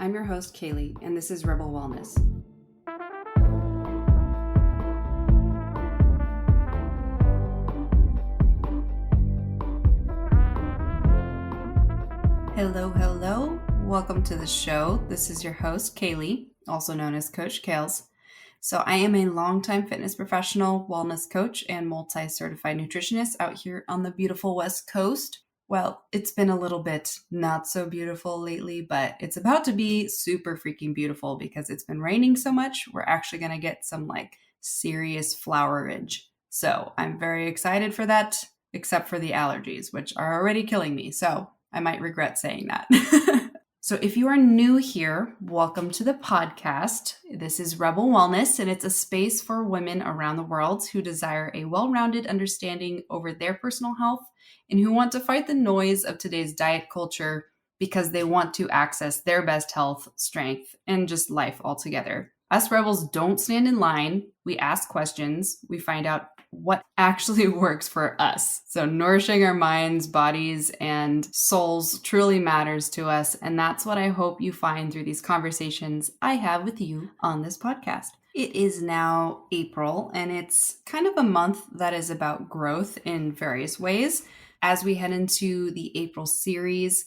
I'm your host, Kaileigh, and this is Rebel Wellness. Hello. Welcome to the show. This is your host, Kaileigh, also known as Coach Kailes. So I am a longtime fitness professional, wellness coach, and multi-certified nutritionist out here on the beautiful West Coast. Well, it's been a little bit not so beautiful lately, but it's about to be super freaking beautiful because it's been raining so much. We're actually going to get some serious flowerage. So I'm very excited for that, except for the allergies, which are already killing me. So I might regret saying that. So if you are new here, welcome to the podcast. This is Rebel Wellness, and it's a space for women around the world who desire a well-rounded understanding over their personal health and who want to fight the noise of today's diet culture because they want to access their best health, strength, and just life altogether. Us rebels don't stand in line. We ask questions. We find out what actually works for us. So nourishing our minds, bodies, and souls truly matters to us. And that's what I hope you find through these conversations I have with you on this podcast. It is now April, and it's kind of a month that is about growth in various ways. As we head into the April series,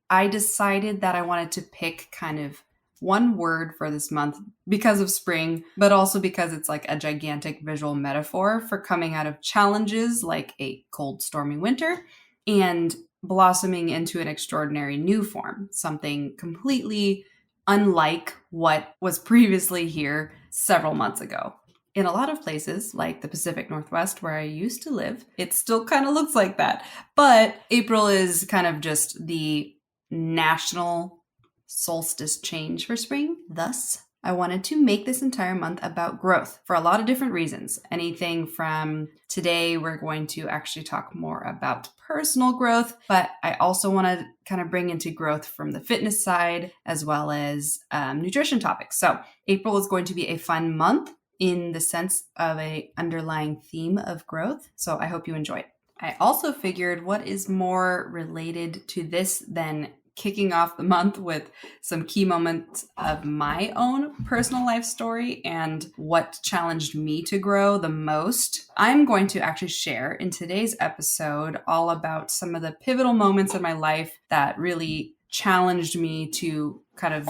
I decided that I wanted to pick kind of one word for this month because of spring, but also because it's like a gigantic visual metaphor for coming out of challenges like a cold, stormy winter and blossoming into an extraordinary new form, something completely unlike what was previously here several months ago. In a lot of places, like the Pacific Northwest where I used to live, it still kind of looks like that. But April is kind of just the national solstice change for spring. Thus, I wanted to make this entire month about growth for a lot of different reasons. Anything from today, we're going to actually talk more about personal growth, but I also want to kind of bring into growth from the fitness side as well as nutrition topics. So April is going to be a fun month in the sense of an underlying theme of growth. So I hope you enjoy it. I also figured what is more related to this than kicking off the month with some key moments of my own personal life story and what challenged me to grow the most. I'm going to actually share in today's episode all about some of the pivotal moments in my life that really challenged me to kind of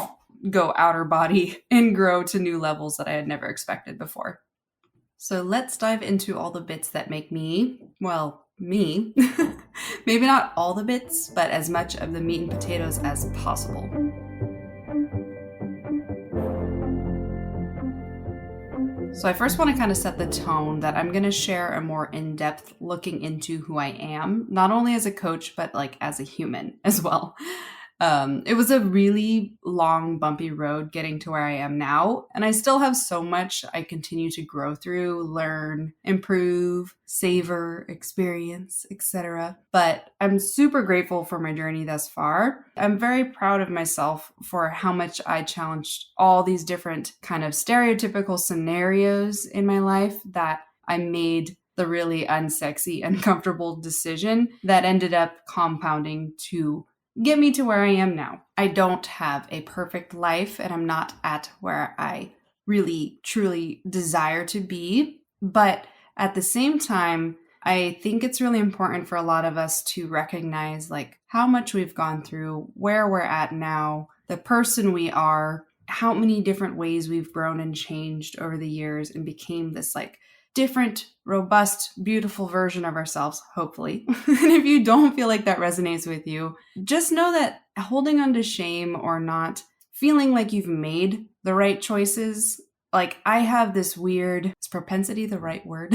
go outer body and grow to new levels that I had never expected before. So let's dive into all the bits that make me. Maybe not all the bits, but as much of the meat and potatoes as possible. So I first want to kind of set the tone that I'm going to share a more in-depth looking into who I am, not only as a coach, but as a human as well. It was a really long, bumpy road getting to where I am now, and I still have so much I continue to grow through, learn, improve, savor, experience, etc. But I'm super grateful for my journey thus far. I'm very proud of myself for how much I challenged all these different kind of stereotypical scenarios in my life that I made the really unsexy, uncomfortable decision that ended up compounding to get me to where I am now. I don't have a perfect life, and I'm not at where I really, truly desire to be. But at the same time, I think it's really important for a lot of us to recognize how much we've gone through, where we're at now, the person we are, how many different ways we've grown and changed over the years and became this different, robust, beautiful version of ourselves, hopefully. And if you don't feel like that resonates with you, just know that holding on to shame or not feeling like you've made the right choices, I have this weird, is propensity the right word?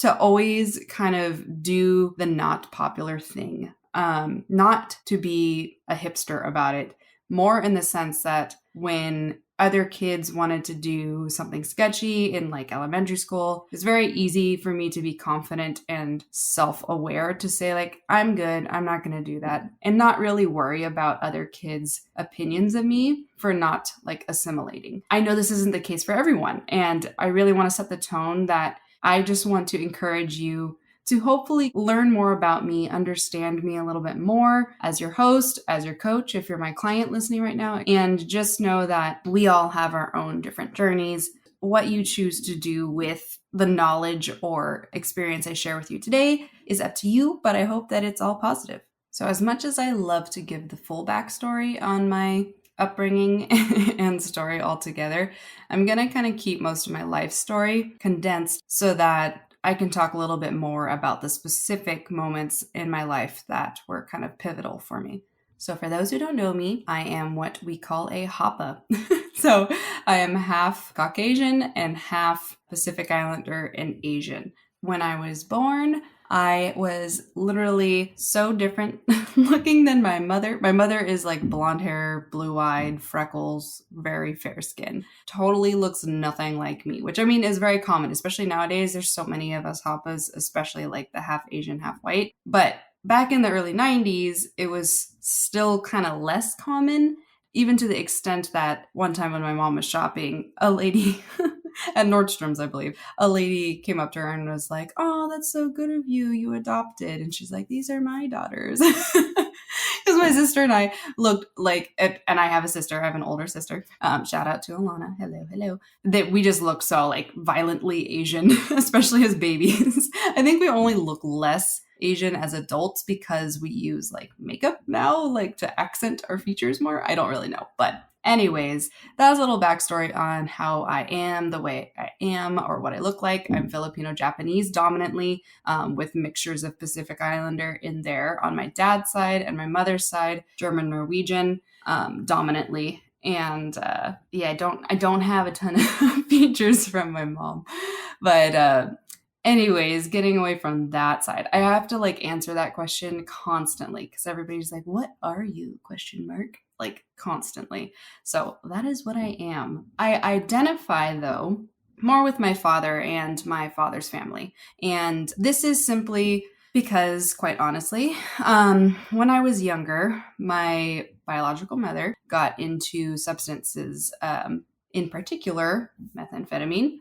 To always kind of do the not popular thing. Not to be a hipster about it, more in the sense that when other kids wanted to do something sketchy in elementary school, it's very easy for me to be confident and self-aware to say I'm good, I'm not going to do that, and not really worry about other kids' opinions of me for not assimilating. I know this isn't the case for everyone, and I really want to set the tone that I just want to encourage you to hopefully learn more about me, understand me a little bit more as your host, as your coach, if you're my client listening right now, and just know that we all have our own different journeys. What you choose to do with the knowledge or experience I share with you today is up to you, but I hope that it's all positive. So as much as I love to give the full backstory on my upbringing and story altogether, I'm going to kind of keep most of my life story condensed so that I can talk a little bit more about the specific moments in my life that were kind of pivotal for me. So for those who don't know me, I am what we call a Hapa. So I am half Caucasian and half Pacific Islander and Asian. When I was born, I was literally so different looking than my mother. My mother is like blonde hair, blue-eyed, freckles, very fair skin. Totally looks nothing like me, which I mean is very common, especially nowadays. There's so many of us Hapas, especially like the half Asian, half white. But back in the early 90s, it was still kind of less common, even to the extent that one time when my mom was shopping, a lady at Nordstrom's, I believe, a lady came up to her and was like, "Oh, that's so good of you. You adopted." And she's like, "These are my daughters." Because my sister and I looked like, and I have a sister, I have an older sister. Shout out to Alana. Hello. That we just look so like violently Asian, especially as babies. I think we only look less Asian as adults because we use like makeup now, like to accent our features more. I don't really know. But anyways, that was a little backstory on how I am the way I am or what I look like. I'm Filipino Japanese dominantly, with mixtures of Pacific Islander in there on my dad's side, and my mother's side, German Norwegian, dominantly. And I don't have a ton of features from my mom. But anyways, getting away from that side, I have to like answer that question constantly because everybody's like, "What are you?" ? Like constantly. So that is what I am. I identify though more with my father and my father's family. And this is simply because, quite honestly, when I was younger, my biological mother got into substances, in particular methamphetamine,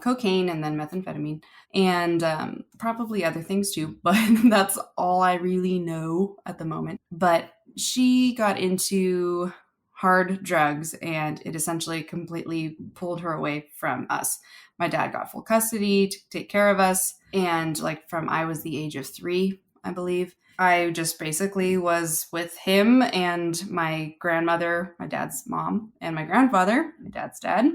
cocaine, and then methamphetamine, and probably other things too, but that's all I really know at the moment. But she got into hard drugs, and it essentially completely pulled her away from us. My dad got full custody to take care of us, and like from I was the age of 3, I believe, I just basically was with him and my grandmother, my dad's mom, and my grandfather, my dad's dad,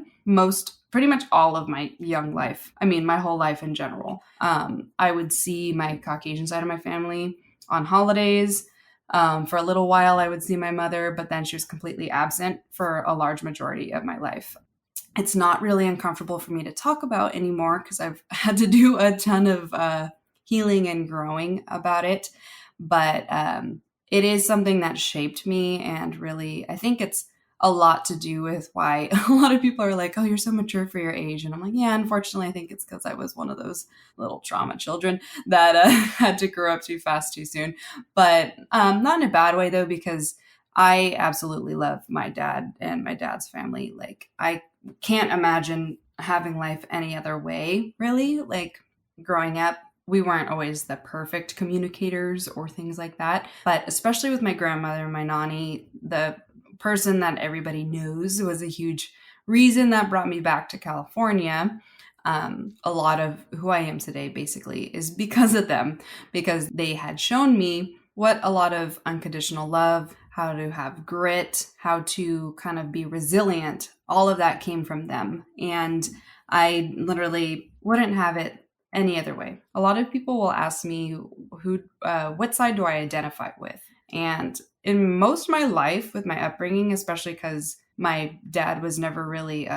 pretty much all of my young life. I mean, my whole life in general. I would see my Caucasian side of my family on holidays. For a little while, I would see my mother, but then she was completely absent for a large majority of my life. It's not really uncomfortable for me to talk about anymore because I've had to do a ton of healing and growing about it. But it is something that shaped me, and really, I think it's a lot to do with why a lot of people are like, "Oh, you're so mature for your age." And I'm like, yeah, unfortunately, I think it's because I was one of those little trauma children that had to grow up too fast, too soon. But not in a bad way, though, because I absolutely love my dad and my dad's family. Like, I can't imagine having life any other way, really. Like, growing up, we weren't always the perfect communicators or things like that. But especially with my grandmother and my nanny, the person that everybody knows was a huge reason that brought me back to California. A lot of who I am today basically is because of them, because they had shown me what a lot of unconditional love, how to have grit, how to kind of be resilient, all of that came from them. And I literally wouldn't have it any other way. A lot of people will ask me what side do I identify with? And in most of my life with my upbringing, especially because my dad was never really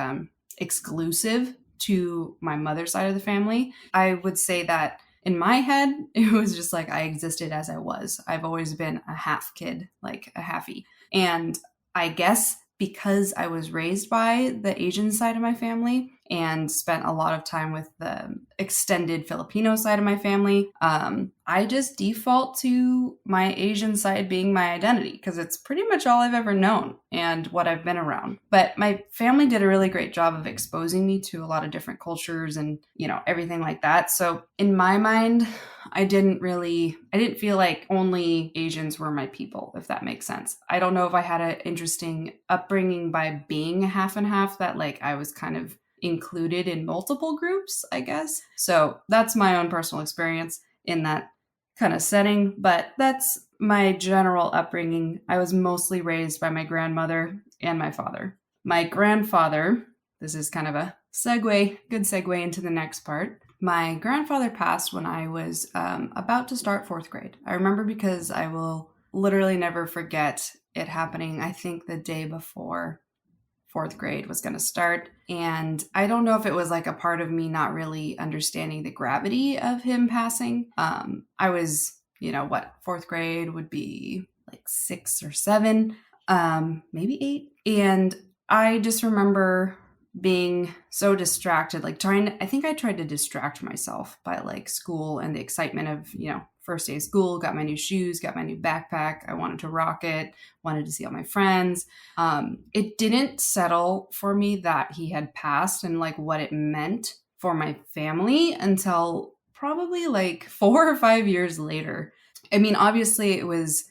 exclusive to my mother's side of the family, I would say that in my head, it was just like I existed as I was. I've always been a half kid, like a halfie. And I guess because I was raised by the Asian side of my family, and spent a lot of time with the extended Filipino side of my family. I just default to my Asian side being my identity because it's pretty much all I've ever known and what I've been around. But my family did a really great job of exposing me to a lot of different cultures and, everything like that. So in my mind, I didn't feel like only Asians were my people, if that makes sense. I don't know if I had an interesting upbringing by being a half and half, that like I was kind of included in multiple groups, I guess. So that's my own personal experience in that kind of setting, but that's my general upbringing. I was mostly raised by my grandmother and my father. My grandfather, this is kind of a good segue into the next part. My grandfather passed when I was about to start fourth grade. I remember because I will literally never forget it happening, I think the day before fourth grade was going to start. And I don't know if it was like a part of me not really understanding the gravity of him passing. I was, fourth grade would be like 6 or 7, maybe 8. And I just remember being so distracted, like I think I tried to distract myself by like school and the excitement of, first day of school, got my new shoes, got my new backpack. I wanted to rock it, wanted to see all my friends. It didn't settle for me that he had passed and like what it meant for my family until probably like 4 or 5 years later. I mean, obviously it was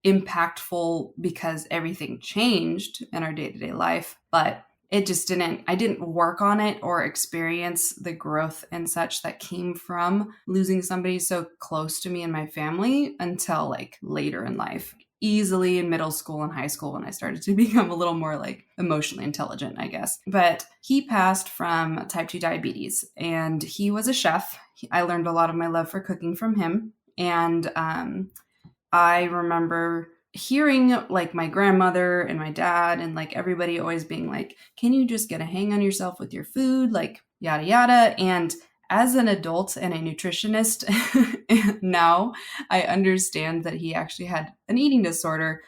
impactful because everything changed in our day-to-day life, but I didn't work on it or experience the growth and such that came from losing somebody so close to me and my family until like later in life, easily in middle school and high school when I started to become a little more like emotionally intelligent, I guess. But he passed from type 2 diabetes and he was a chef. I learned a lot of my love for cooking from him. And I remember hearing like my grandmother and my dad and like everybody always being like, can you just get a hang on yourself with your food? Like yada, yada. And as an adult and a nutritionist, now I understand that he actually had an eating disorder,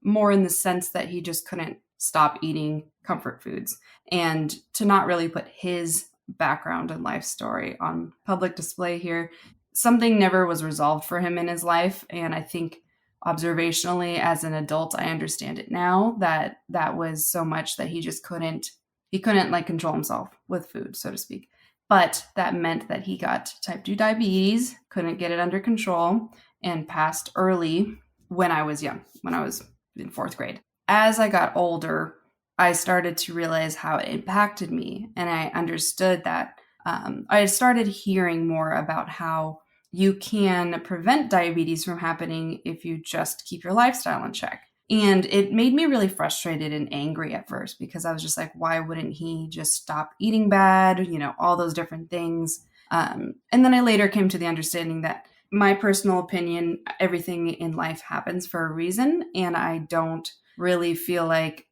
more in the sense that he just couldn't stop eating comfort foods, and to not really put his background and life story on public display here. Something never was resolved for him in his life. And I think observationally as an adult, I understand it now that was so much that he couldn't like control himself with food, so to speak. But that meant that he got type 2 diabetes, couldn't get it under control, and passed early when I was young, when I was in fourth grade. As I got older, I started to realize how it impacted me. And I understood that I started hearing more about how you can prevent diabetes from happening if you just keep your lifestyle in check. And it made me really frustrated and angry at first because I was just like, why wouldn't he just stop eating bad? All those different things. And then I later came to the understanding that my personal opinion, everything in life happens for a reason. And I don't really feel like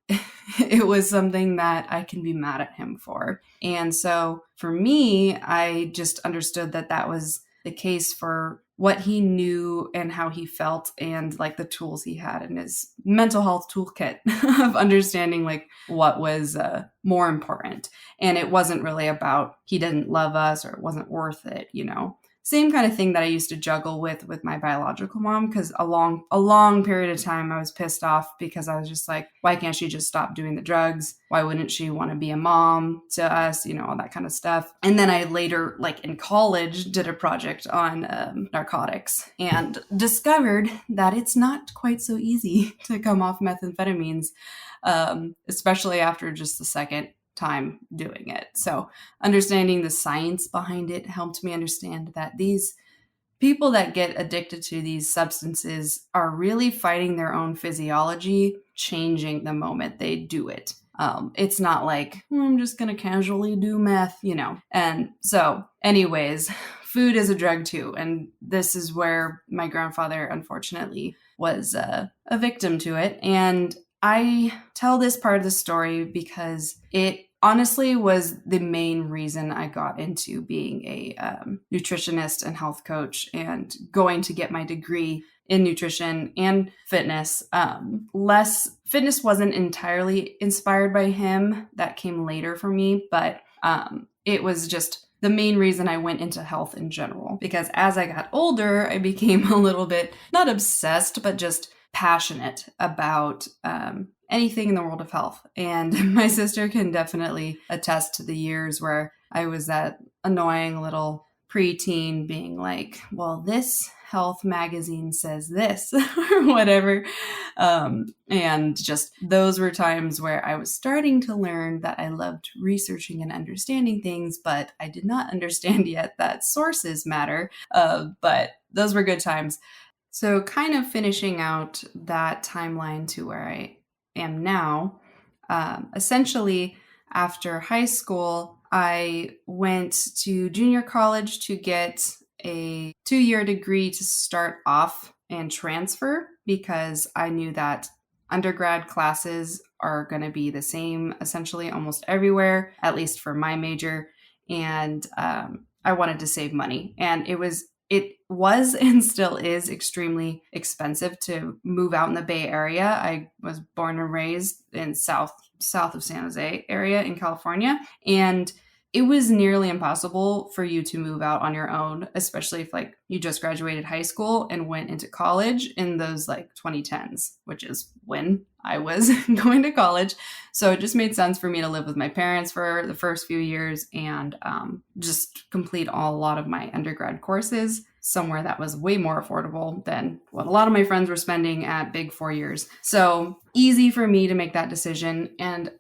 it was something that I can be mad at him for. And so for me, I just understood that was the case for what he knew and how he felt and like the tools he had in his mental health toolkit of understanding like what was more important. And it wasn't really about he didn't love us or it wasn't worth it, Same kind of thing that I used to juggle with my biological mom, because a long period of time I was pissed off because I was just like, why can't she just stop doing the drugs? Why wouldn't she want to be a mom to us? All that kind of stuff. And then I later, like in college, did a project on narcotics and discovered that it's not quite so easy to come off methamphetamines, especially after just the second time doing it. So understanding the science behind it helped me understand that these people that get addicted to these substances are really fighting their own physiology, changing the moment they do it. It's not like, I'm just going to casually do meth, And so anyways, food is a drug too. And this is where my grandfather, unfortunately, was a victim to it. And I tell this part of the story because it honestly was the main reason I got into being a nutritionist and health coach and going to get my degree in nutrition and fitness. Fitness wasn't entirely inspired by him. That came later for me, but It was just the main reason I went into health in general, because as I got older, I became a little bit, not obsessed, but just passionate about anything in the world of health. And my sister can definitely attest to the years where I was that annoying little preteen being like, well, this health magazine says this or whatever. And just those were times where I was starting to learn that I loved researching and understanding things, but I did not understand yet that sources matter. But those were good times. So kind of finishing out that timeline to where I am now, essentially after high school, I went to junior college to get a 2-year degree to start off and transfer, because I knew that undergrad classes are going to be the same essentially almost everywhere, at least for my major. And I wanted to save money. And it was and still is extremely expensive to move out in the Bay Area. I was born and raised in south of San Jose area in California. And it was nearly impossible for you to move out on your own, especially if like you just graduated high school and went into college in those like 2010s, which is when I was going to college. So it just made sense for me to live with my parents for the first few years and just complete a lot of my undergrad courses somewhere that was way more affordable than what a lot of my friends were spending at big 4 years. So easy for me to make that decision. And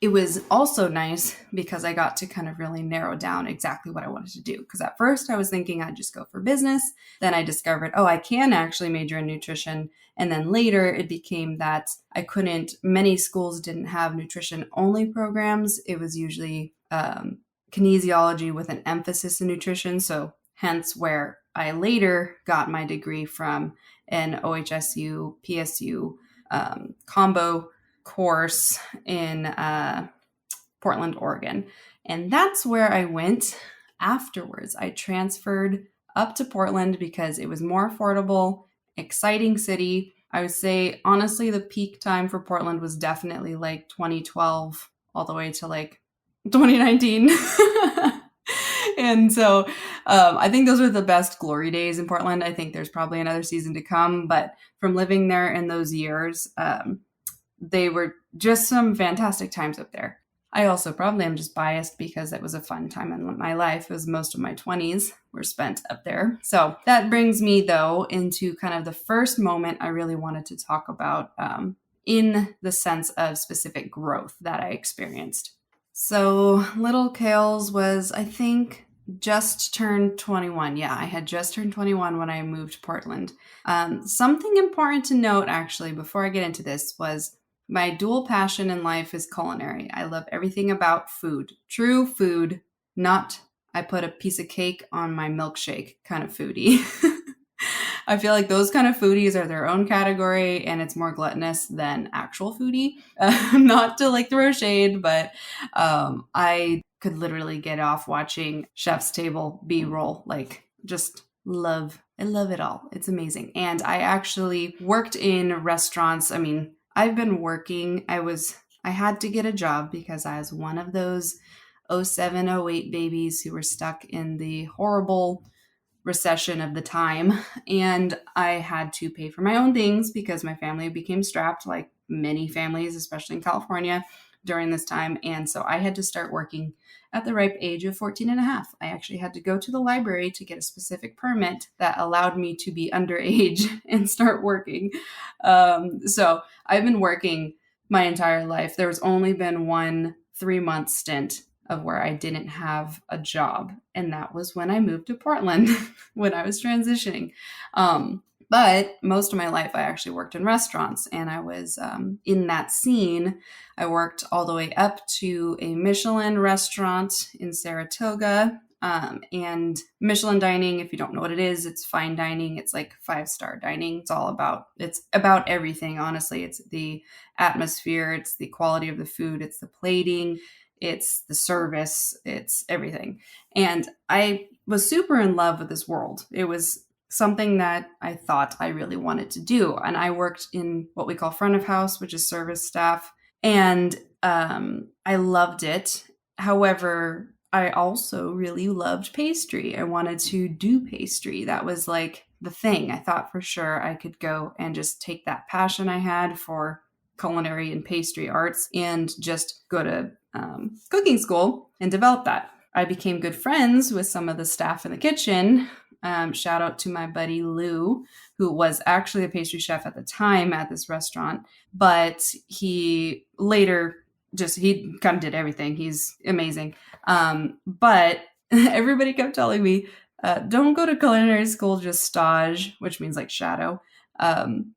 it was also nice because I got to kind of really narrow down exactly what I wanted to do. Because at first I was thinking I'd just go for business. Then I discovered, I can actually major in nutrition. And then later it became that I couldn't, many schools didn't have nutrition only programs. It was usually kinesiology with an emphasis in nutrition. So hence where I later got my degree from an OHSU, PSU combo course in Portland, Oregon. And that's where I went afterwards. I transferred up to Portland because it was more affordable, exciting city. I would say, honestly, the peak time for Portland was definitely like 2012 all the way to like 2019. And so I think those were the best glory days in Portland. I think there's probably another season to come, but from living there in those years, they were just some fantastic times up there. I also probably am just biased because it was a fun time in my life, as most of my 20s were spent up there. So that brings me, though, into kind of the first moment I really wanted to talk about in the sense of specific growth that I experienced. So little Kailes was, I think, just turned 21. Yeah, I had just turned 21 when I moved to Portland. Something important to note, actually, before I get into this was my dual passion in life is culinary. I love everything about food. True food, not I put a piece of cake on my milkshake kind of foodie. I feel like those kind of foodies are their own category and it's more gluttonous than actual foodie. Not to like throw shade, but I could literally get off watching Chef's Table B-roll. Like just I love it all. It's amazing. And I actually worked in restaurants. I mean, I've been working. I had to get a job because I was one of those 07, 08 babies who were stuck in the horrible recession of the time. And I had to pay for my own things because my family became strapped, like many families, especially in California during this time. And so I had to start working at the ripe age of 14 and a half. I actually had to go to the library to get a specific permit that allowed me to be underage and start working. So I've been working my entire life. There's only been one 3-month stint of where I didn't have a job. And that was when I moved to Portland, when I was transitioning. But most of my life, I actually worked in restaurants and I was in that scene. I worked all the way up to a Michelin restaurant in Saratoga. And Michelin dining, if you don't know what it is, it's fine dining. It's like 5-star dining. It's about everything, honestly. It's the atmosphere, it's the quality of the food, it's the plating, it's the service, it's everything. And I was super in love with this world. It was something that I thought I really wanted to do. And I worked in what we call front of house, which is service staff. And I loved it. However, I also really loved pastry. I wanted to do pastry. That was like the thing. I thought for sure I could go and just take that passion I had for culinary and pastry arts and just go to cooking school and develop that. I became good friends with some of the staff in the kitchen. Shout out to my buddy Lou, who was actually a pastry chef at the time at this restaurant, but he later he kind of did everything. He's amazing. But everybody kept telling me, don't go to culinary school, just stage, which means like shadow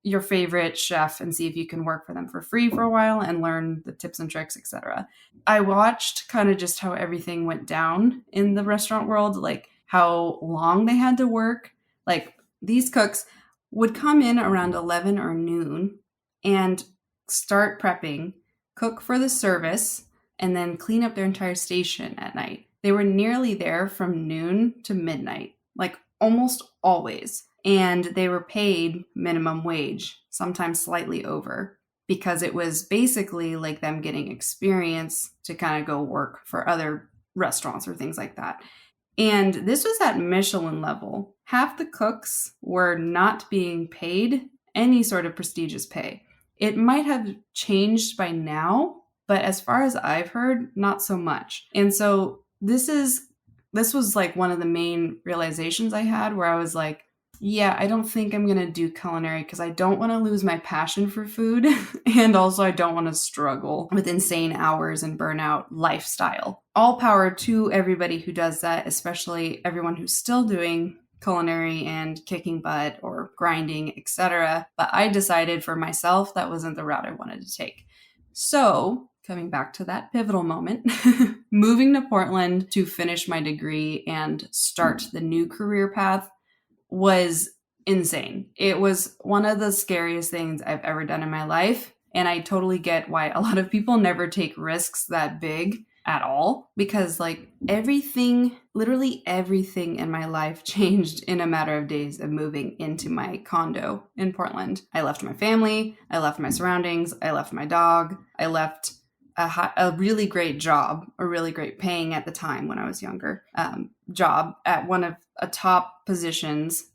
your favorite chef and see if you can work for them for free for a while and learn the tips and tricks, etc. I watched kind of just how everything went down in the restaurant world, like how long they had to work. Like these cooks would come in around 11 or noon and start prepping, cook for the service, and then clean up their entire station at night. They were nearly there from noon to midnight, like almost always. And they were paid minimum wage, sometimes slightly over, because it was basically like them getting experience to kind of go work for other restaurants or things like that. And this was at Michelin level. Half the cooks were not being paid any sort of prestigious pay. It might have changed by now, but as far as I've heard, not so much. And so this was like one of the main realizations I had, where I was like, yeah, I don't think I'm going to do culinary because I don't want to lose my passion for food. And also I don't want to struggle with insane hours and burnout lifestyle. All power to everybody who does that, especially everyone who's still doing culinary and kicking butt or grinding, etc. But I decided for myself that wasn't the route I wanted to take. So coming back to that pivotal moment, moving to Portland to finish my degree and start the new career path was insane. It was one of the scariest things I've ever done in my life. And I totally get why a lot of people never take risks that big at all, because like literally everything in my life changed in a matter of days of moving into my condo in Portland. I left my family, I left my surroundings, I left my dog, I left a really great job, a really great paying at the time when I was younger, job at one of a top positions,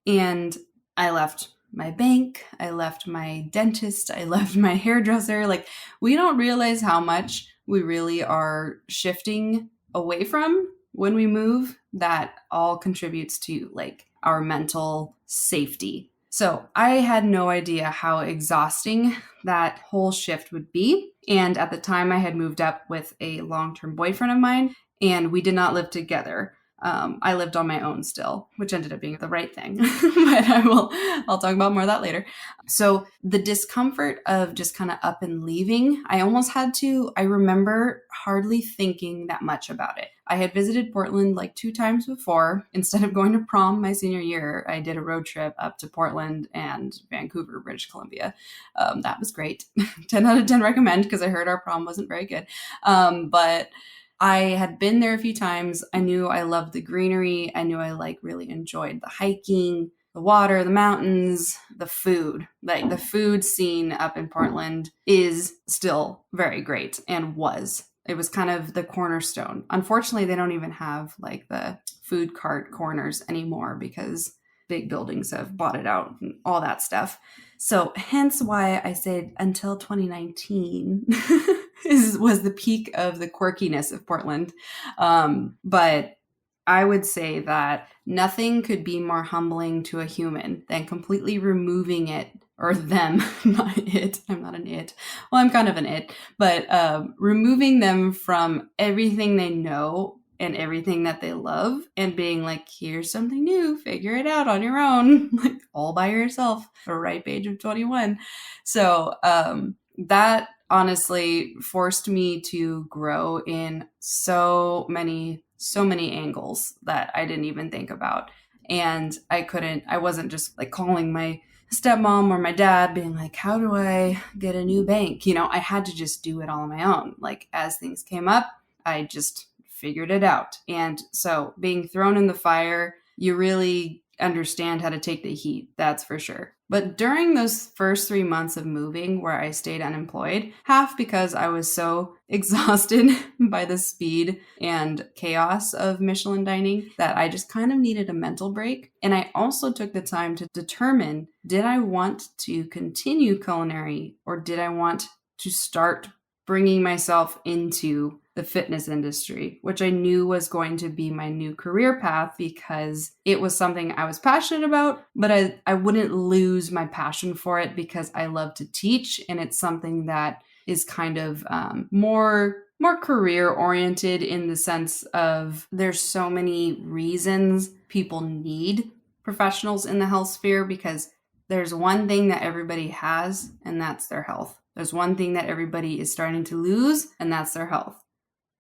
and I left my bank, I left my dentist, I left my hairdresser. Like, we don't realize how much we really are shifting away from when we move. That all contributes to like our mental safety. So I had no idea how exhausting that whole shift would be. And at the time I had moved up with a long-term boyfriend of mine, and we did not live together. I lived on my own still, which ended up being the right thing, but I'll talk about more of that later. So the discomfort of just kind of up and leaving, I remember hardly thinking that much about it. I had visited Portland like 2 times before. Instead of going to prom my senior year, I did a road trip up to Portland and Vancouver, British Columbia. That was great. 10 out of 10 recommend, because I heard our prom wasn't very good. But I had been there a few times. I knew I loved the greenery. I knew I really enjoyed the hiking, the water, the mountains, the food. Like the food scene up in Portland is still very great, and it was kind of the cornerstone. Unfortunately, they don't even have like the food cart corners anymore because big buildings have bought it out and all that stuff. So hence why I said until 2019 was the peak of the quirkiness of Portland. But I would say that nothing could be more humbling to a human than completely removing it, or them, not it. I'm not an it. Well, I'm kind of an it, but removing them from everything they know and everything that they love, and being like, here's something new, figure it out on your own, like all by yourself, at a ripe age of 21. So that honestly forced me to grow in so many angles that I didn't even think about. And I wasn't just like calling my stepmom or my dad being like, how do I get a new bank? I had to just do it all on my own. Like, as things came up, I just figured it out. And so being thrown in the fire, you really understand how to take the heat. That's for sure. But during those first 3 months of moving where I stayed unemployed, half because I was so exhausted by the speed and chaos of Michelin dining that I just kind of needed a mental break. And I also took the time to determine, did I want to continue culinary or did I want to start bringing myself into the fitness industry, which I knew was going to be my new career path because it was something I was passionate about, but I wouldn't lose my passion for it because I love to teach. And it's something that is kind of more career oriented in the sense of there's so many reasons people need professionals in the health sphere because there's one thing that everybody has, and that's their health. There's one thing that everybody is starting to lose, and that's their health.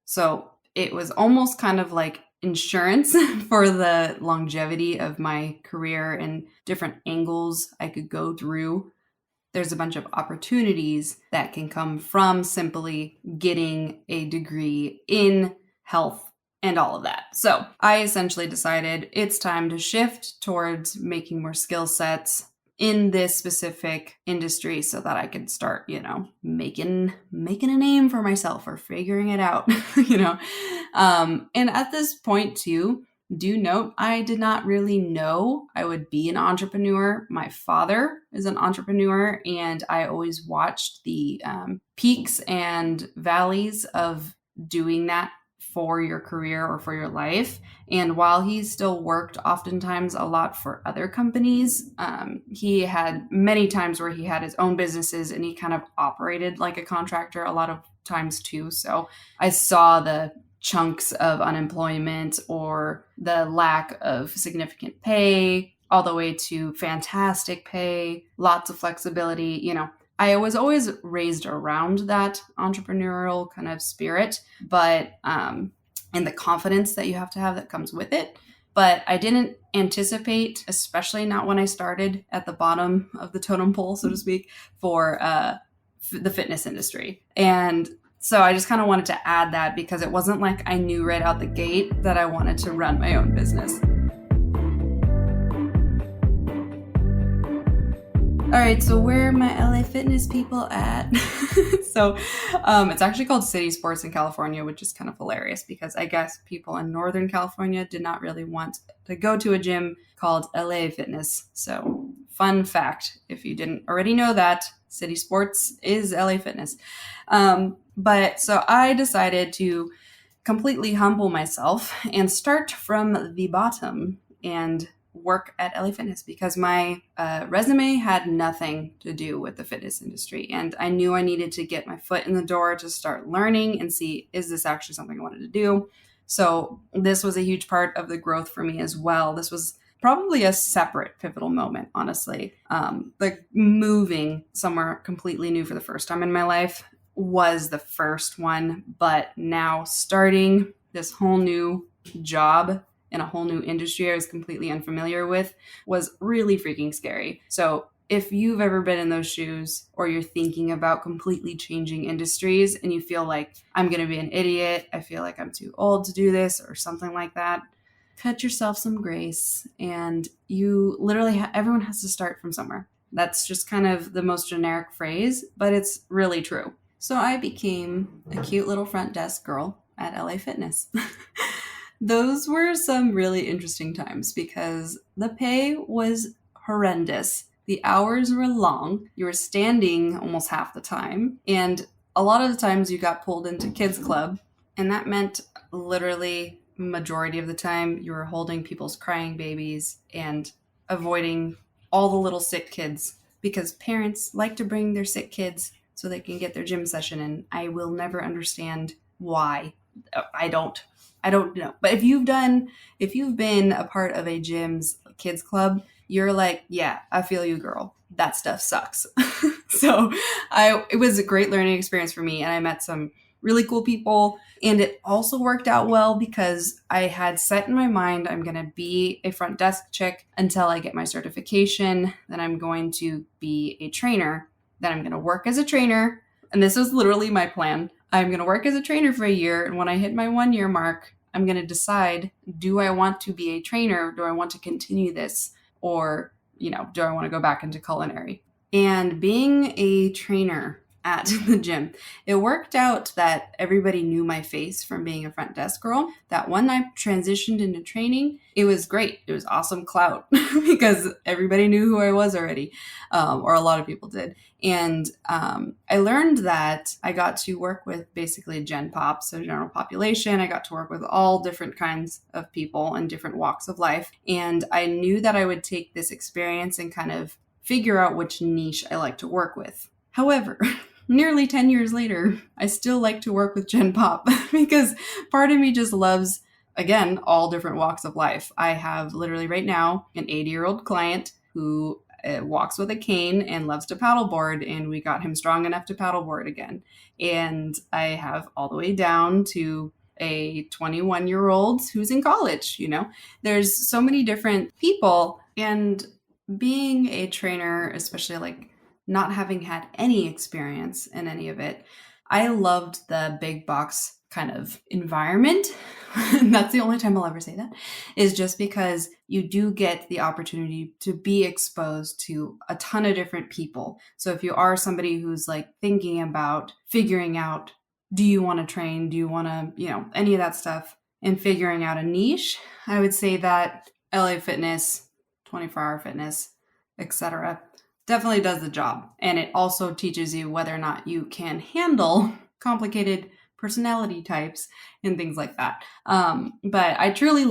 So it was almost kind of like insurance for the longevity of my career and different angles I could go through. There's a bunch of opportunities that can come from simply getting a degree in health and all of that. So I essentially decided it's time to shift towards making more skill sets in this specific industry so that I could start, making a name for myself or figuring it out, And at this point too, do note, I did not really know I would be an entrepreneur. My father is an entrepreneur, and I always watched the peaks and valleys of doing that for your career or for your life. And while he still worked oftentimes a lot for other companies, he had many times where he had his own businesses and he kind of operated like a contractor a lot of times too. So I saw the chunks of unemployment or the lack of significant pay all the way to fantastic pay, lots of flexibility, I was always raised around that entrepreneurial kind of spirit, but and the confidence that you have to have that comes with it. But I didn't anticipate, especially not when I started at the bottom of the totem pole, so to speak, for the fitness industry. And so I just kind of wanted to add that because it wasn't like I knew right out the gate that I wanted to run my own business. All right, so where are my LA fitness people at? So it's actually called City Sports in California, which is kind of hilarious because I guess people in Northern California did not really want to go to a gym called LA Fitness. So fun fact, if you didn't already know that, City Sports is LA Fitness. But so I decided to completely humble myself and start from the bottom and work at LA Fitness because my resume had nothing to do with the fitness industry. And I knew I needed to get my foot in the door to start learning and see, is this actually something I wanted to do? So this was a huge part of the growth for me as well. This was probably a separate pivotal moment, honestly. Like moving somewhere completely new for the first time in my life was the first one, but now starting this whole new job in a whole new industry I was completely unfamiliar with was really freaking scary. So if you've ever been in those shoes or you're thinking about completely changing industries and you feel like I'm going to be an idiot, I feel like I'm too old to do this or something like that, cut yourself some grace. And you literally, everyone has to start from somewhere. That's just kind of the most generic phrase, but it's really true. So I became a cute little front desk girl at LA Fitness. Those were some really interesting times because the pay was horrendous. The hours were long. You were standing almost half the time. And a lot of the times you got pulled into kids club. And that meant literally majority of the time you were holding people's crying babies and avoiding all the little sick kids because parents like to bring their sick kids so they can get their gym session in. I will never understand why. I don't know. But if you've been a part of a gym's kids club, you're like, yeah, I feel you, girl. That stuff sucks. So it was a great learning experience for me. And I met some really cool people. And it also worked out well because I had set in my mind, I'm going to be a front desk chick until I get my certification. Then I'm going to be a trainer. Then I'm going to work as a trainer. And this was literally my plan. I'm going to work as a trainer for a year. And when I hit my 1 year mark, I'm going to decide, do I want to be a trainer? Do I want to continue this? Or do I want to go back into culinary? And being a trainer at the gym, it worked out that everybody knew my face from being a front desk girl. That when I transitioned into training, it was great. It was awesome clout because everybody knew who I was already, or a lot of people did. And I learned that I got to work with basically Gen Pop, so general population. I got to work with all different kinds of people in different walks of life. And I knew that I would take this experience and kind of figure out which niche I like to work with. However, nearly 10 years later, I still like to work with Gen Pop because part of me just loves, again, all different walks of life. I have literally right now an 80-year-old client who walks with a cane and loves to paddleboard, and we got him strong enough to paddleboard again. And I have all the way down to a 21-year-old who's in college. There's so many different people, and being a trainer, especially like not having had any experience in any of it, I loved the big box kind of environment. And that's the only time I'll ever say that, is just because you do get the opportunity to be exposed to a ton of different people. So if you are somebody who's like thinking about figuring out, do you want to train? Do you want to, any of that stuff, and figuring out a niche, I would say that LA Fitness, 24-hour fitness, etc., definitely does the job. And it also teaches you whether or not you can handle complicated personality types and things like that. But I truly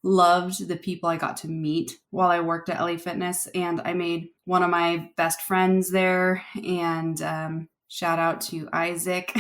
loved the people I got to meet while I worked at LA Fitness, and I made one of my best friends there, and shout out to Isaac.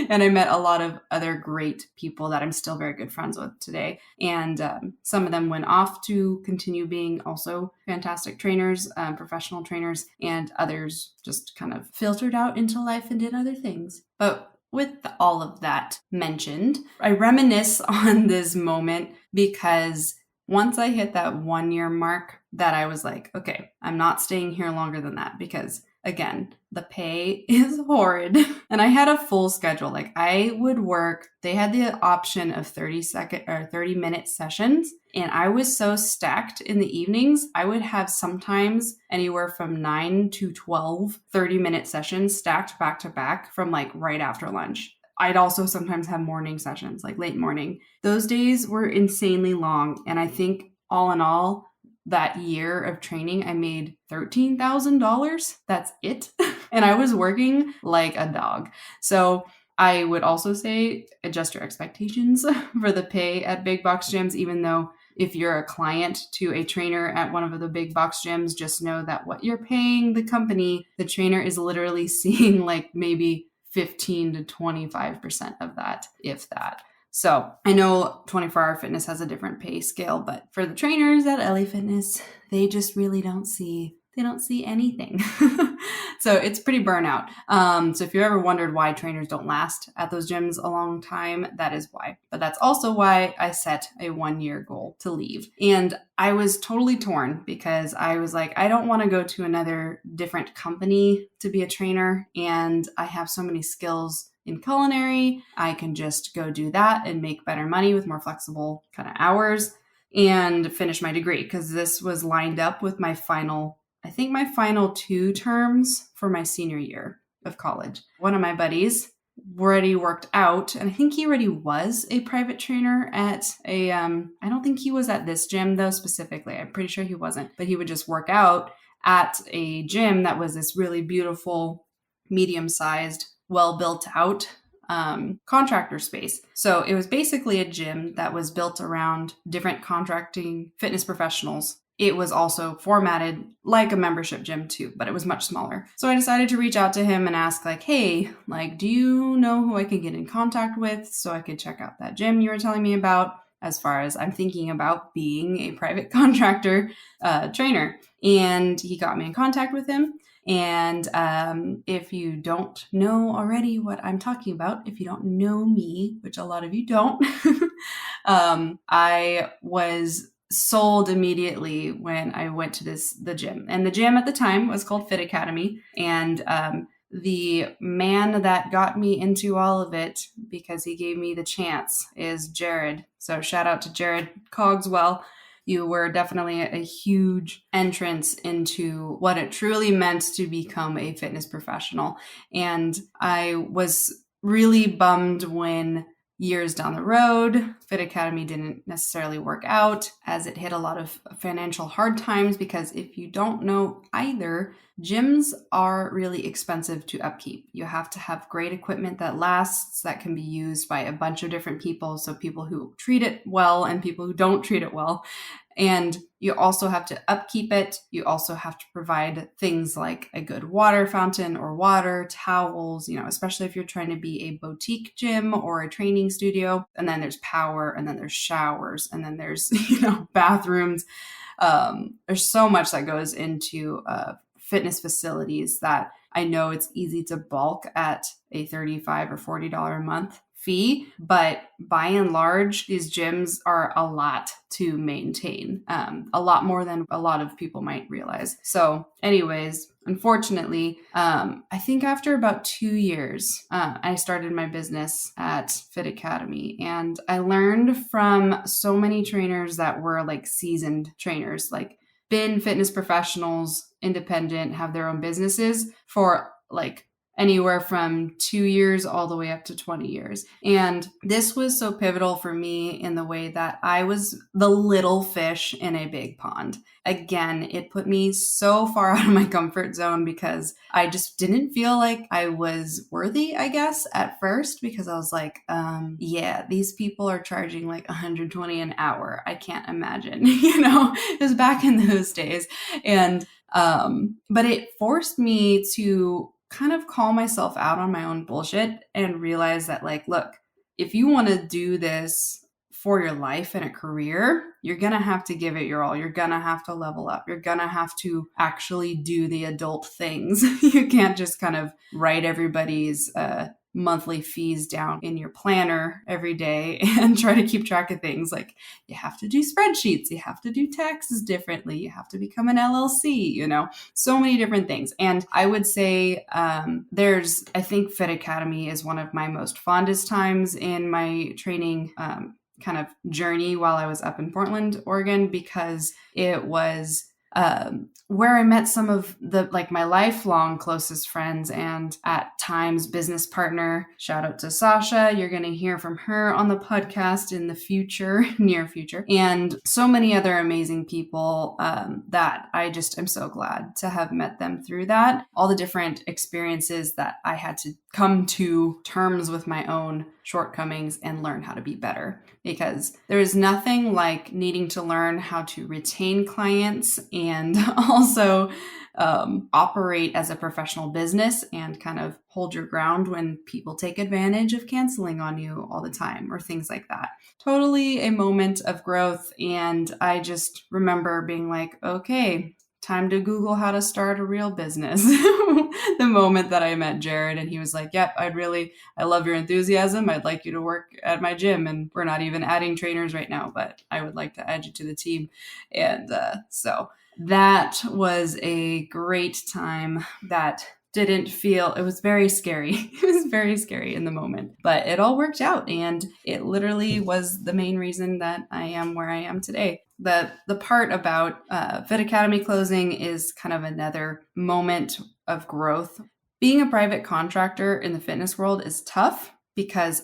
And I met a lot of other great people that I'm still very good friends with today. And some of them went off to continue being also fantastic trainers, professional trainers, and others just kind of filtered out into life and did other things. But with all of that mentioned, I reminisce on this moment because once I hit that 1 year mark, that I was like, okay, I'm not staying here longer than that, because again, the pay is horrid. And I had a full schedule. Like I would work, they had the option of 30-minute sessions. And I was so stacked in the evenings, I would have sometimes anywhere from 9 to 12 30-minute sessions stacked back to back from like right after lunch. I'd also sometimes have morning sessions, like late morning. Those days were insanely long. And I think all in all, that year of training, I made $13,000. That's it. And I was working like a dog. So I would also say adjust your expectations for the pay at big box gyms, even though if you're a client to a trainer at one of the big box gyms, just know that what you're paying the company, the trainer is literally seeing like maybe 15 to 25% of that, if that. So I know 24-hour fitness has a different pay scale, but for the trainers at LA Fitness, they just really don't see anything. So it's pretty burnout. So if you ever wondered why trainers don't last at those gyms a long time, that is why. But that's also why I set a 1 year goal to leave. And I was totally torn because I was like, I don't want to go to another different company to be a trainer. And I have so many skills in culinary. I can just go do that and make better money with more flexible kind of hours and finish my degree, because this was lined up with my final 2 terms for my senior year of college. One of my buddies already worked out, and I think he already was a private trainer at I don't think he was at this gym though specifically. I'm pretty sure he wasn't, but he would just work out at a gym that was this really beautiful, medium-sized, well built out contractor space. So it was basically a gym that was built around different contracting fitness professionals. It was also formatted like a membership gym too, but it was much smaller. So I decided to reach out to him and ask like, hey, like, do you know who I can get in contact with so I could check out that gym you were telling me about, as far as I'm thinking about being a private contractor trainer? And he got me in contact with him. And if you don't know already what I'm talking about, if you don't know me, which a lot of you don't, I was sold immediately when I went to the gym. And the gym at the time was called Fit Academy. And the man that got me into all of it, because he gave me the chance, is Jared. So shout out to Jared Cogswell. You were definitely a huge entrance into what it truly meant to become a fitness professional. And I was really bummed when years down the road, Fit Academy didn't necessarily work out as it hit a lot of financial hard times, because if you don't know either, gyms are really expensive to upkeep. You have to have great equipment that lasts, that can be used by a bunch of different people. So people who treat it well and people who don't treat it well. And you also have to upkeep it. You also have to provide things like a good water fountain or water, towels, especially if you're trying to be a boutique gym or a training studio. And then there's power, and then there's showers, and then there's, bathrooms. There's so much that goes into fitness facilities that I know it's easy to balk at a $35 or $40 a month fee, but by and large, these gyms are a lot to maintain, a lot more than a lot of people might realize. So anyways, unfortunately, I think after about 2 years, I started my business at Fit Academy, and I learned from so many trainers that were like seasoned trainers, like been fitness professionals, independent, have their own businesses for like anywhere from 2 years all the way up to 20 years. And this was so pivotal for me in the way that I was the little fish in a big pond. Again, it put me so far out of my comfort zone because I just didn't feel like I was worthy, I guess, at first, because I was like, yeah, these people are charging like $120 an hour. I can't imagine, it was back in those days. And, but it forced me to kind of call myself out on my own bullshit and realize that, like, look, if you want to do this for your life and a career, you're going to have to give it your all. You're going to have to level up. You're going to have to actually do the adult things. You can't just kind of write everybody's monthly fees down in your planner every day and try to keep track of things. Like, you have to do spreadsheets, you have to do taxes differently, you have to become an LLC, so many different things. And I would say I think Fit Academy is one of my most fondest times in my training kind of journey while I was up in Portland, Oregon, because it was where I met some of my lifelong closest friends and at times business partner. Shout out to Sasha. You're going to hear from her on the podcast in the future, near future, and so many other amazing people that I just am so glad to have met them through that. All the different experiences that I had to come to terms with my own shortcomings and learn how to be better, because there is nothing like needing to learn how to retain clients and also operate as a professional business and kind of hold your ground when people take advantage of canceling on you all the time or things like that. Totally a moment of growth. And I just remember being like, okay, time to Google how to start a real business. The moment that I met Jared, and he was like, yep, I love your enthusiasm. I'd like you to work at my gym, and we're not even adding trainers right now, but I would like to add you to the team. And so that was a great time that it was very scary. It was very scary in the moment, but it all worked out. And it literally was the main reason that I am where I am today. The part about Fit Academy closing is kind of another moment of growth. Being a private contractor in the fitness world is tough because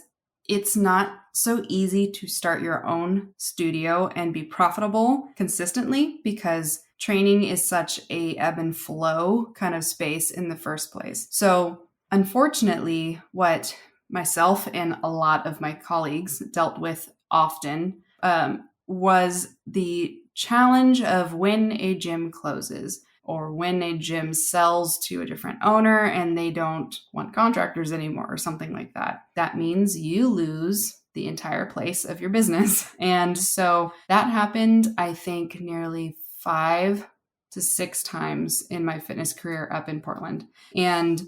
it's not so easy to start your own studio and be profitable consistently, because training is such a ebb and flow kind of space in the first place. So unfortunately, what myself and a lot of my colleagues dealt with often was the challenge of when a gym closes or when a gym sells to a different owner and they don't want contractors anymore or something like that. That means you lose the entire place of your business. And so that happened, I think, nearly 5 to 6 times in my fitness career up in Portland. And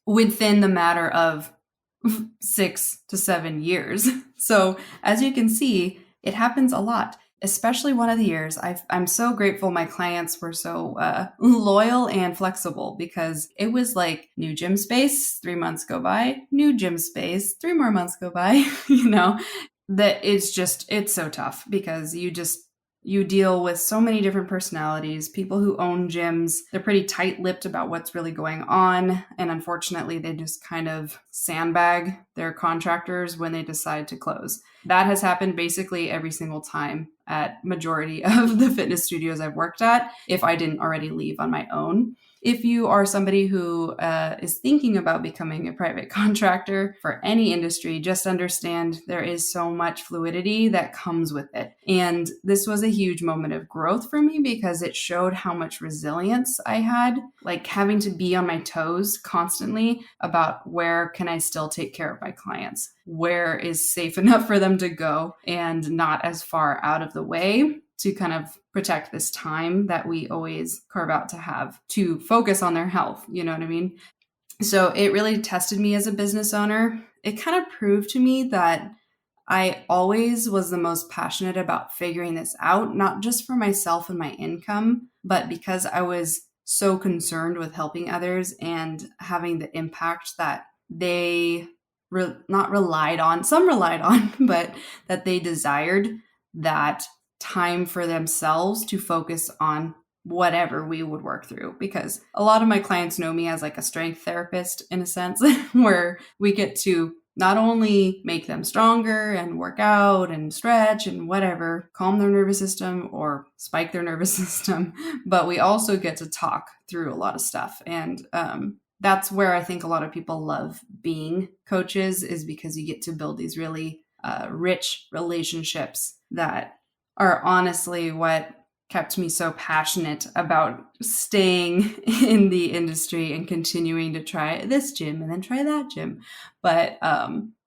within the matter of 6 to 7 years. So as you can see, it happens a lot. Especially one of the years, I'm so grateful my clients were so loyal and flexible, because it was like new gym space, 3 months go by, new gym space, 3 more months go by, that it's so tough because you deal with so many different personalities. People who own gyms, they're pretty tight-lipped about what's really going on. And unfortunately, they just kind of sandbag their contractors when they decide to close. That has happened basically every single time at majority of the fitness studios I've worked at, if I didn't already leave on my own. If you are somebody who is thinking about becoming a private contractor for any industry, just understand there is so much fluidity that comes with it. And this was a huge moment of growth for me because it showed how much resilience I had, like having to be on my toes constantly about where can I still take care of my clients, where is safe enough for them to go and not as far out of the way to kind of protect this time that we always carve out to have to focus on their health. You know what I mean? So it really tested me as a business owner. It kind of proved to me that I always was the most passionate about figuring this out, not just for myself and my income, but because I was so concerned with helping others and having the impact that they not relied on, some relied on, but that they desired that time for themselves to focus on whatever we would work through. Because a lot of my clients know me as like a strength therapist in a sense, where we get to not only make them stronger and work out and stretch and whatever, calm their nervous system or spike their nervous system, but we also get to talk through a lot of stuff. And that's where I think a lot of people love being coaches, is because you get to build these really rich relationships that are honestly what kept me so passionate about staying in the industry and continuing to try this gym and then try that gym. But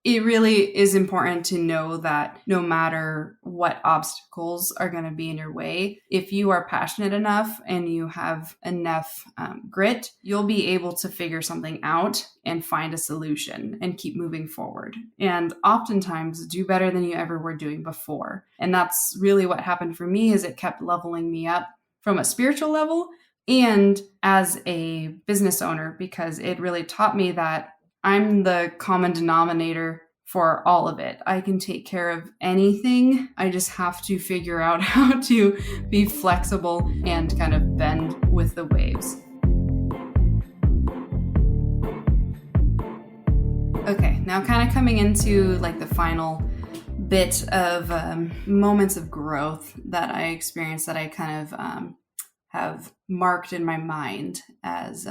it really is important to know that no matter what obstacles are going to be in your way, if you are passionate enough and you have enough grit, you'll be able to figure something out and find a solution and keep moving forward. And oftentimes do better than you ever were doing before. And that's really what happened for me, is it kept leveling me up from a spiritual level and as a business owner, because it really taught me that I'm the common denominator for all of it. I can take care of anything. I just have to figure out how to be flexible and kind of bend with the waves. Okay, now kind of coming into like the final bit of moments of growth that I experienced that I kind of have marked in my mind as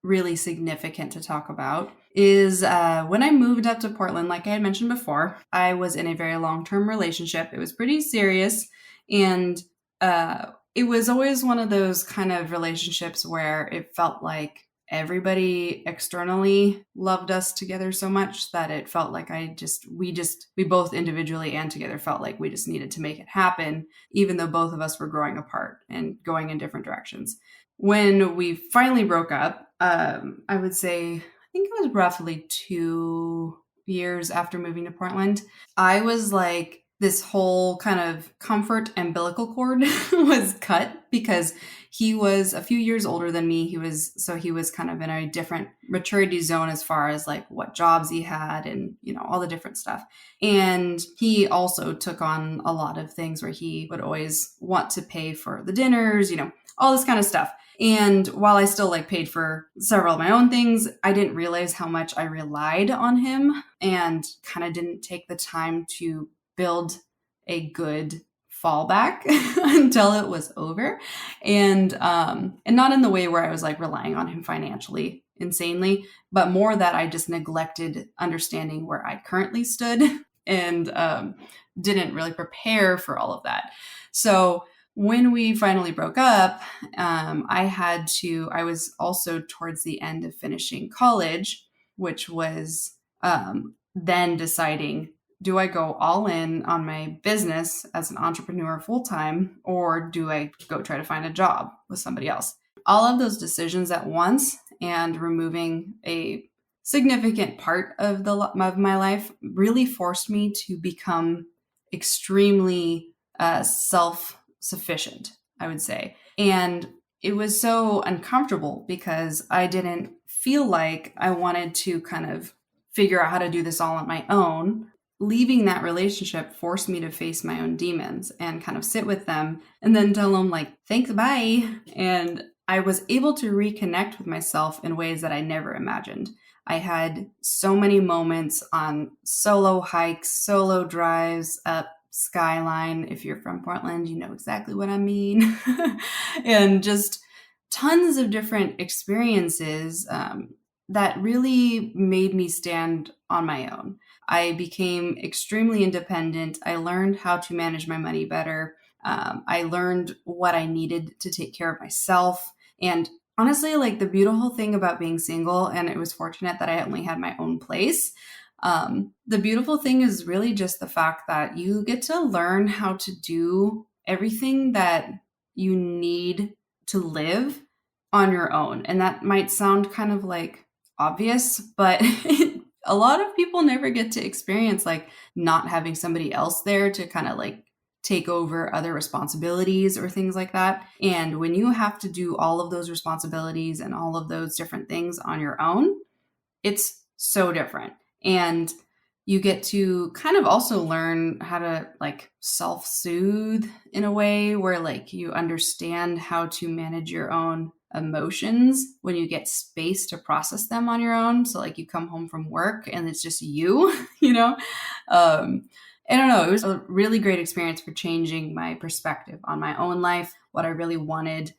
really significant to talk about is when I moved up to Portland. Like I had mentioned before, I was in a very long-term relationship. It was pretty serious, and it was always one of those kind of relationships where it felt like everybody externally loved us together so much that it felt like we both individually and together felt like we just needed to make it happen, even though both of us were growing apart and going in different directions. When we finally broke up, I would say, I think it was roughly 2 years after moving to Portland, I was like, this whole kind of comfort umbilical cord was cut, because he was a few years older than me. He was kind of in a different maturity zone as far as like what jobs he had and, all the different stuff. And he also took on a lot of things where he would always want to pay for the dinners, all this kind of stuff. And while I still paid for several of my own things, I didn't realize how much I relied on him and kind of didn't take the time to build a good fallback until it was over. And not in the way where I was relying on him financially insanely, but more that I just neglected understanding where I currently stood and didn't really prepare for all of that. So when we finally broke up, I was also towards the end of finishing college, which was then deciding, do I go all in on my business as an entrepreneur full-time, or do I go try to find a job with somebody else? All of those decisions at once and removing a significant part of my life really forced me to become extremely self-sufficient, I would say. And it was so uncomfortable because I didn't feel like I wanted to kind of figure out how to do this all on my own. leaving that relationship forced me to face my own demons and kind of sit with them and then tell them like, thanks, bye. And I was able to reconnect with myself in ways that I never imagined. I had so many moments on solo hikes, solo drives up Skyline. If you're from Portland, you know exactly what I mean. And just tons of different experiences that really made me stand on my own. I became extremely independent. I learned how to manage my money better. I learned what I needed to take care of myself. And honestly, like the beautiful thing about being single, and it was fortunate that I only had my own place. The beautiful thing is really just the fact that you get to learn how to do everything that you need to live on your own. And that might sound kind of like obvious, but a lot of people never get to experience like not having somebody else there to kind of like take over other responsibilities or things like that. And when you have to do all of those responsibilities and all of those different things on your own, it's so different. And you get to kind of also learn how to like self-soothe in a way where like you understand how to manage your own emotions when you get space to process them on your own. So like you come home from work and it's just you, you know? I don't know. It was a really great experience for changing my perspective on my own life, what I really wanted,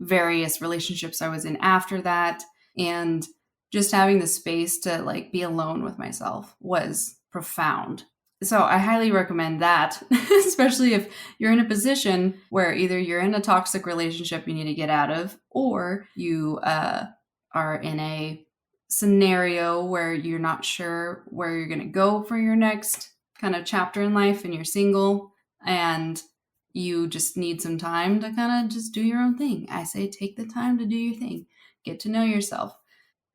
various relationships I was in after that. And just having the space to like be alone with myself was profound. So I highly recommend that, especially if you're in a position where either you're in a toxic relationship you need to get out of, or you are in a scenario where you're not sure where you're going to go for your next kind of chapter in life and you're single and you just need some time to kind of just do your own thing. I say take the time to do your thing. Get to know yourself.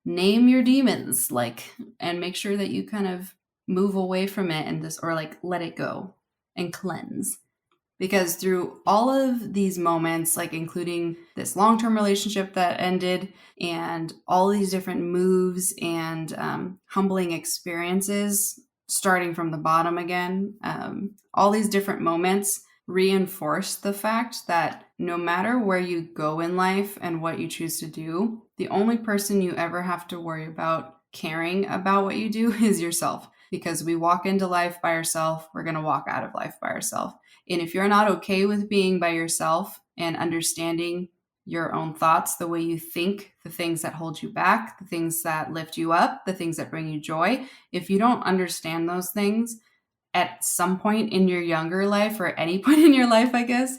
Name your demons, like, and make sure that you kind of move away from it and this, or like let it go and cleanse. Because through all of these moments, like including this long-term relationship that ended and all these different moves and humbling experiences, starting from the bottom again, all these different moments reinforce the fact that no matter where you go in life and what you choose to do, the only person you ever have to worry about caring about what you do is yourself. Because we walk into life by ourselves, we're going to walk out of life by ourselves. And if you're not okay with being by yourself and understanding your own thoughts, the way you think, the things that hold you back, the things that lift you up, the things that bring you joy, if you don't understand those things at some point in your younger life or any point in your life, I guess,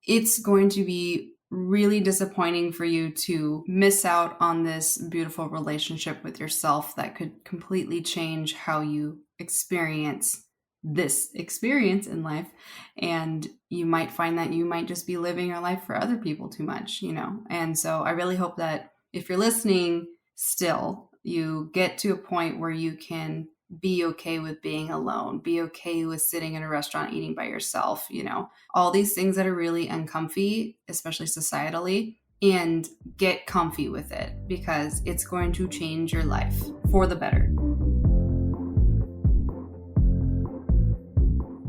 it's going to be really disappointing for you to miss out on this beautiful relationship with yourself that could completely change how you experience this experience in life. And you might find that you might just be living your life for other people too much, you know? And so I really hope that if you're listening still, you get to a point where you can be okay with being alone, be okay with sitting in a restaurant eating by yourself, you know, all these things that are really uncomfy, especially societally, and get comfy with it because it's going to change your life for the better.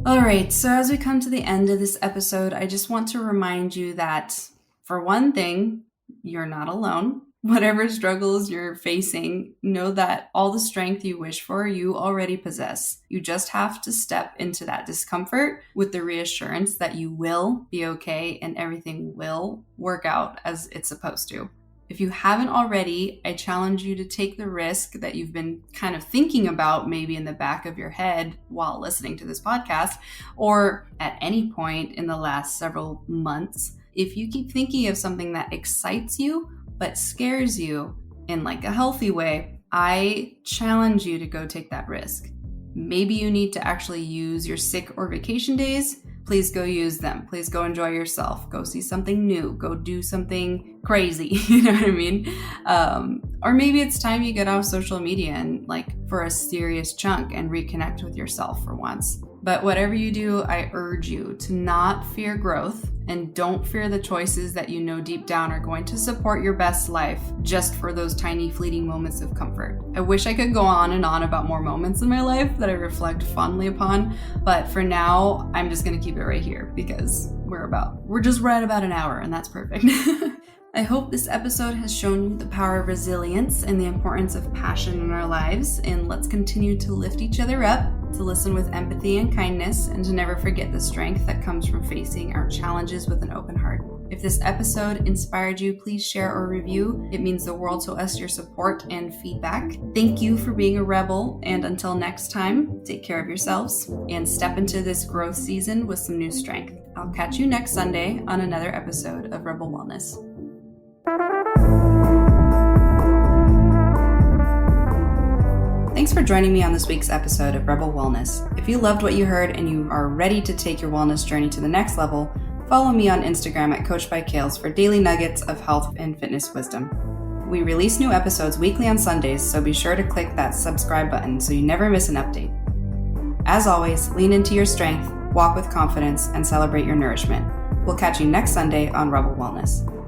All right, so as we come to the end of this episode, I just want to remind you that, for one thing, you're not alone. Whatever struggles you're facing, know that all the strength you wish for, you already possess. You just have to step into that discomfort with the reassurance that you will be okay and everything will work out as it's supposed to. If you haven't already, I challenge you to take the risk that you've been kind of thinking about maybe in the back of your head while listening to this podcast, or at any point in the last several months. If you keep thinking of something that excites you, but scares you in like a healthy way, I challenge you to go take that risk. Maybe you need to actually use your sick or vacation days. Please go use them. Please go enjoy yourself. Go see something new. Go do something crazy. You know what I mean? Or maybe it's time you get off social media and like for a serious chunk and reconnect with yourself for once. But whatever you do, I urge you to not fear growth and don't fear the choices that you know deep down are going to support your best life just for those tiny fleeting moments of comfort. I wish I could go on and on about more moments in my life that I reflect fondly upon, but for now, I'm just going to keep it right here because we're just right about an hour, and that's perfect. I hope this episode has shown you the power of resilience and the importance of passion in our lives, and let's continue to lift each other up, to listen with empathy and kindness, and to never forget the strength that comes from facing our challenges with an open heart. If this episode inspired you, please share or review. It means the world to us, your support and feedback. Thank you for being a rebel, and until next time, take care of yourselves and step into this growth season with some new strength. I'll catch you next Sunday on another episode of Rebel Wellness. Thanks for joining me on this week's episode of Rebel Wellness. If you loved what you heard and you are ready to take your wellness journey to the next level, follow me on Instagram at Coach by Kailes for daily nuggets of health and fitness wisdom. We release new episodes weekly on Sundays, so be sure to click that subscribe button so you never miss an update. As always, lean into your strength, walk with confidence, and celebrate your nourishment. We'll catch you next Sunday on Rebel Wellness.